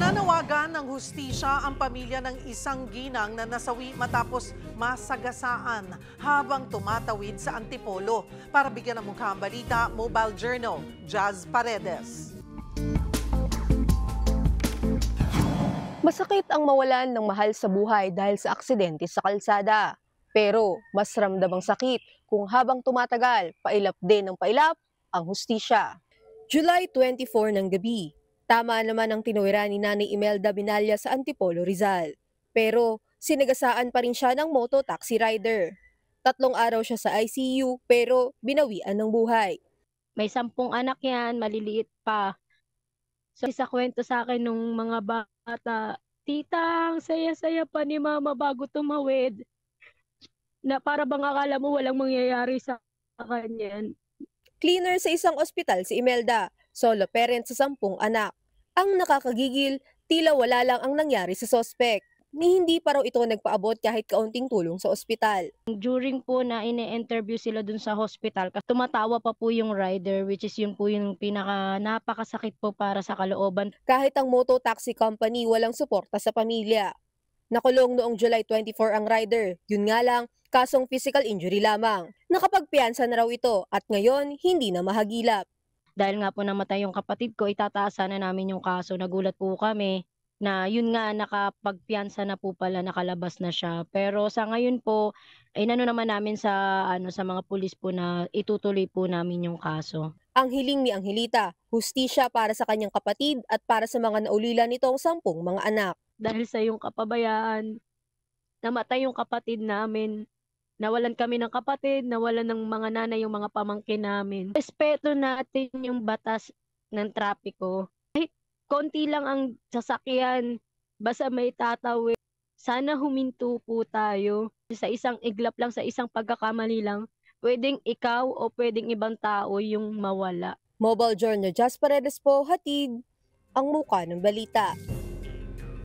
Nanawagan ng hustisya ang pamilya ng isang ginang na nasawi matapos masagasaan habang tumatawid sa Antipolo. Para bigyan ng mukha ang balita, Mobile Journal, Jazz Paredes. Masakit ang mawalan ng mahal sa buhay dahil sa aksidente sa kalsada. Pero mas ramdam ang sakit kung habang tumatagal, pailap din ng pailap ang hustisya. July 24 ng gabi, tama naman ang tinuwiran ni Nanay Imelda Binalya sa Antipolo, Rizal. Pero sinagasaan pa rin siya ng moto-taxi rider. 3 araw siya sa ICU pero binawian ng buhay. May 10 anak yan, maliliit pa. So, sa kwento sa akin nung mga bata, "Tita, ang saya-saya pa ni mama bago tumawid." Na para bang akala mo walang mangyayari sa kanya. Cleaner sa isang ospital si Imelda, solo parent sa 10 anak. Ang nakakagigil, tila wala lang ang nangyari sa sospek. Ni hindi pa raw ito nagpaabot kahit kaunting tulong sa ospital. During po na ine-interview sila dun sa hospital, tumatawa pa po yung rider, which is yun po yung napakasakit po para sa kalooban. Kahit ang moto taxi company walang suporta sa pamilya. Nakulong noong July 24 ang rider, yun nga lang, kasong physical injury lamang. Nakapagpiyansa na raw ito at ngayon hindi na mahagilap. Dahil nga po namatay yung kapatid ko, itataasan na namin yung kaso. Nagulat po kami na yun nga nakapagpiyansa na po pala, nakalabas na siya. Pero sa ngayon po, ay nano naman namin sa sa mga pulis po na itutuloy po namin yung kaso. Ang hiling ni Angelita, hustisya para sa kanyang kapatid at para sa mga naulila nitong 10 mga anak. Dahil sa yung kapabayaan, namatay yung kapatid namin. Nawalan kami ng kapatid, nawalan ng mga nanay yung mga pamangkin namin. Respeto natin yung batas ng trapiko. Kahit konti lang ang sasakyan, basta may tatawid. Sana huminto po tayo. Sa isang iglap lang, sa isang pagkakamali lang, pwedeng ikaw o pwedeng ibang tao yung mawala. Mobile Journal Jazz Paredes po, hatid ang muka ng balita.